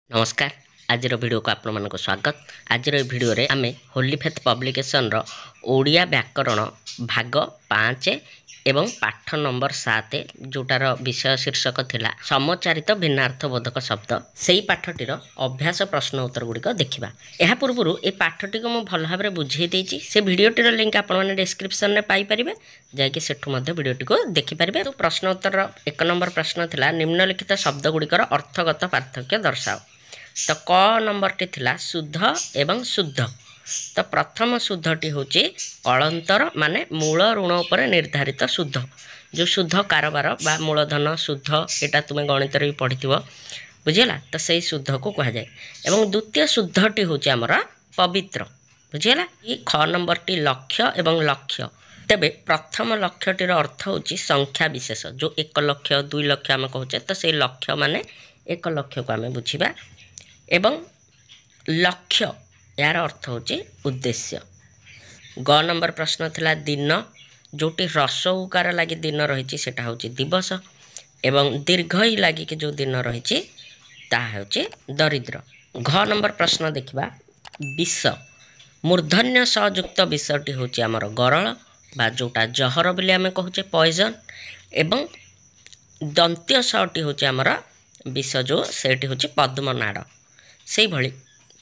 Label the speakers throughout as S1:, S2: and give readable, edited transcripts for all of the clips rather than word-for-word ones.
S1: नमस्कार। आज वीडियो को आपण मानक स्वागत। आज वीडियो रे आमे होली फेथ पब्लिकेशन रो ओडिया व्याकरण भाग 5 एवं पाठ नंबर 7 जोटार विषय शीर्षक थिला समचारित भिन्नार्थ बोधक शब्द सेही पाठटीर अभ्यास प्रश्न उत्तर गुड़िक देखा। यह पूर्व ए पाठटी को भल भाव बुझे देछि। से वीडियोटीर लिंक आपण माने डिस्क्रिप्शन रे पाई परिबे, जाके सेठु मध्ये वीडियोटी को देखि परिबे। तो प्रश्न उत्तर 1 नंबर प्रश्न थिला निम्नलिखित शब्द गुड़िकर अर्थगत पार्थक्य दर्शाओ। तो क नंबर टी थिला शुद्ध एवं शुद्ध। तो प्रथम शुद्धटी होची अलंतर माने मूल ऋण उपर निर्धारित शुद्ध। जो शुद्ध कारबार बा मूलधन शुद्ध एटा तुमे गणित रे पढ़िथिबो, बुझिला। तो सही शुद्ध को कहा जाए। एवं द्वितीय शुद्धटी होची हमरा पवित्र, बुझिला। ई ख नंबर टी लक्ष्य एवं लक्ष्य। तेबे प्रथम लक्ष्यटीर अर्थ होची संख्या विशेष। जो 1 लक्ष 2 लक्ष आम कहूचे, तो से लक्ष्य माने 1 लक्ष को आम बुझिबा। एवं लक्ष्य यार अर्थ होची उद्देश्य। ग नंबर प्रश्न थिला दिन। जोटी ह्रस्व उकार लगी दिन रही सेटा होची दिवस। एवं दीर्घ ई लगी कि जो दिन रही ताहा होची दरिद्र। घ नंबर प्रश्न देखिबा विष। मूर्धन्य सयुक्त विषटी होची आमर गरल बा जोटा जहर बोली आमे कहूचे पॉइजन। एवं दंत्य सटी होची आमर विष जो सेठी होची पद्मनाड़। से भली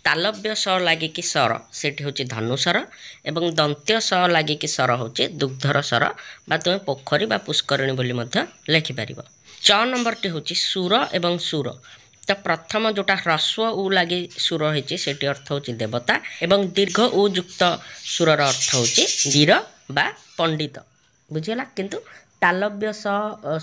S1: तालव्य स लगी कि सर सेठी होची धनुसर। एवं दंत्य स लगी कि सर होची दुग्धर सर बा तुम पोखरी बा पुष्करिणी बोली मध्य लिखि परिबो। च नंबर टी होची सुर एवं सुर। तो प्रथम जोटा ह्रस्व उ लगी सुर होची सेठी अर्थ होची देवता। एवं दीर्घ उ युक्त सुरर अर्थ होची वीर बा पंडित, बुझिला। किंतु तालव्य स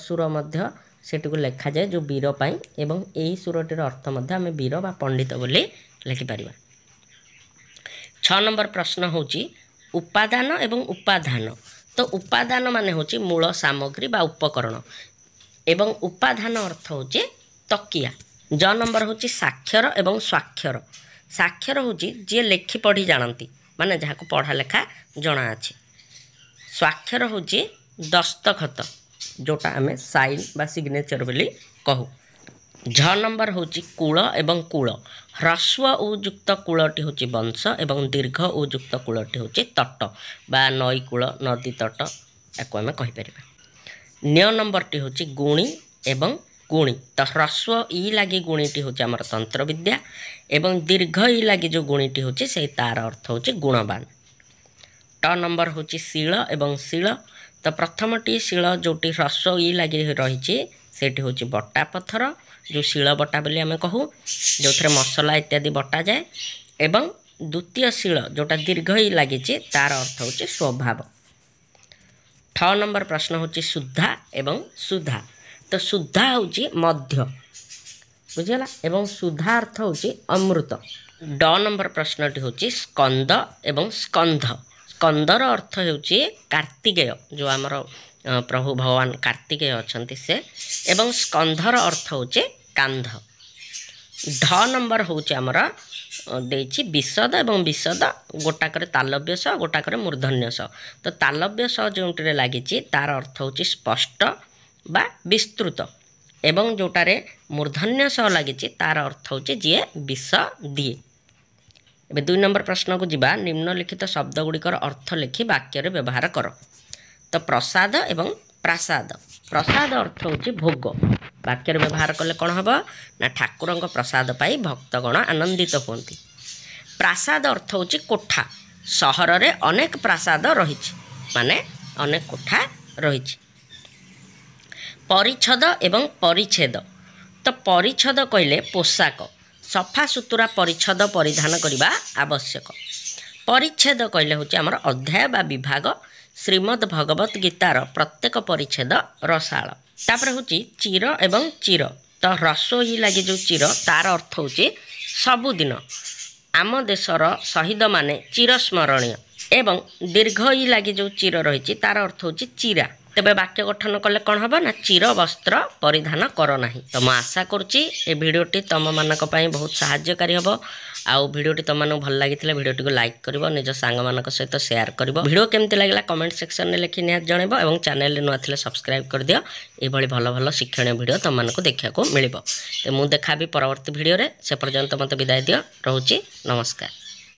S1: सुर मध्य सेठी को लिखा जाए जो वीर पाई। एवं यही सुरटीर अर्थ मध्य आमे वीर बा पंडित बोली लिखि परिबा। 6 नंबर प्रश्न होची उपादान एवं उपाधान। तो उपादान माने होची मूल सामग्री बा उपकरण। एवं उपाधान अर्थ होची तकिया। ज नंबर होची साक्षर एवं स्वाक्षर। साक्षर होची जे लेखि पढ़ी जानती, माने जहा को पढ़ा लेखा जना अछि। स्वाक्षर होची दस्तखत, जोटा आमे साइन बा सिग्नेचर बोली कहू। झ नंबर होची कूल एवं कूल। ह्रस्व उ युक्त कूलटी होची वंश। एवं दीर्घ उ युक्त कूलटी होची तट बा नई कूल नदी तट याको आमे कहि परिबा। न्य नंबर टी होची गुणी एवं गुणी। तो ह्रस्व ई लगी गुणीटी होची हमर तंत्र विद्या। एवं दीर्घ ई लगी जो गुणीटी होची से तार अर्थ होची गुणवान। ट नंबर होची शील एवं शील। तो प्रथम टी शील जोटी ह्रस्व ई लगी रही सेठी होची बट्टा पत्थर, जो शील बट्टा बोली आमे कहू, जो थे मसला इत्यादि बट्टा जाए। एवं द्वितीय शील जोटा दीर्घ ई लगी तार अर्थ होची स्वभाव। ठ नंबर प्रश्न होची शुद्धा एवं सुधा। तो शुद्धा होची मध्य, बुझला। एवं सुधा अर्थ होची अमृत। ड नंबर प्रश्नटी होची स्कंद एवं स्कंध। स्कंदर अर्थ होची कार्तिकेय, जो आमर प्रभु भगवान कार्तिकेय अछंती से। एवं स्कंधर अर्थ होची कांध। ढ नंबर होची आमर देछि विशद एवं विशद गोटाकर तालव्य स गोटाकर मूर्धन्य स। तो तालव्य स जोंटरे लागिछि तार अर्थ होची स्पष्ट बा विस्तृत। एवं जोटारे मूर्धन्य स लागिछि तार अर्थ होची जे विष दिए। एबे 2 नंबर प्रश्न को जिबा। निम्नलिखित शब्द गुड़िकर अर्थ लिखि वाक्य रे व्यवहार कर। तो प्रसाद एवं प्रासाद। प्रसाद अर्थ होची भोग। वाक्य रे व्यवहार कले कौन हबो ना ठाकुरंक प्रसाद पाई भक्तगण आनंदित होती। प्रासाद अर्थ होची कोठा। सहर रे अनेक प्रासाद रहिछि, माने अनेक कोठा रहिछि। परिच्छद एवं परिच्छेद। तो परिच्छद कहले पोशाक, सफा सुतुरा परिच्छद परिधान करिबा आवश्यक। परिच्छेद कहले होची हमर अध्याय बा विभाग। श्रीमद् भगवत गीतार प्रत्येक परिच्छेद रसाल। तापर होची चिर एवं चिर। तो ह्रस्व ही लगी जो चिर तार अर्थ होची सबुदिन। आम देशर शहीद माने चिरस्मरणीय। एवं दीर्घ ही लगी जो चिर रही तार अर्थ होची चिरा। तेबे वाक्य गठन कले कौन हम ना चिर वस्त्र परिधान कर ना। तो मैं आशा करुच्ची ए भिडटी तुम मानक बहुत सहायकारी हम। आउ भिडटी तुम मानक भल लगी भिडटी को लाइक कर निज सांग मानक सहित शेयर कर। भिडियो केमती लगे कमेंट सेक्शन में लिखि निहात जनइब और चैनल नुआ थे सब्सक्राइब कर दियो। ये भल भल शिक्षण भिडियो तुम मानक देखा मिल। तो मुझे देखा भी परवर्ती भिडियो से पर्यंत मत विदाय दियो। रोची नमस्कार।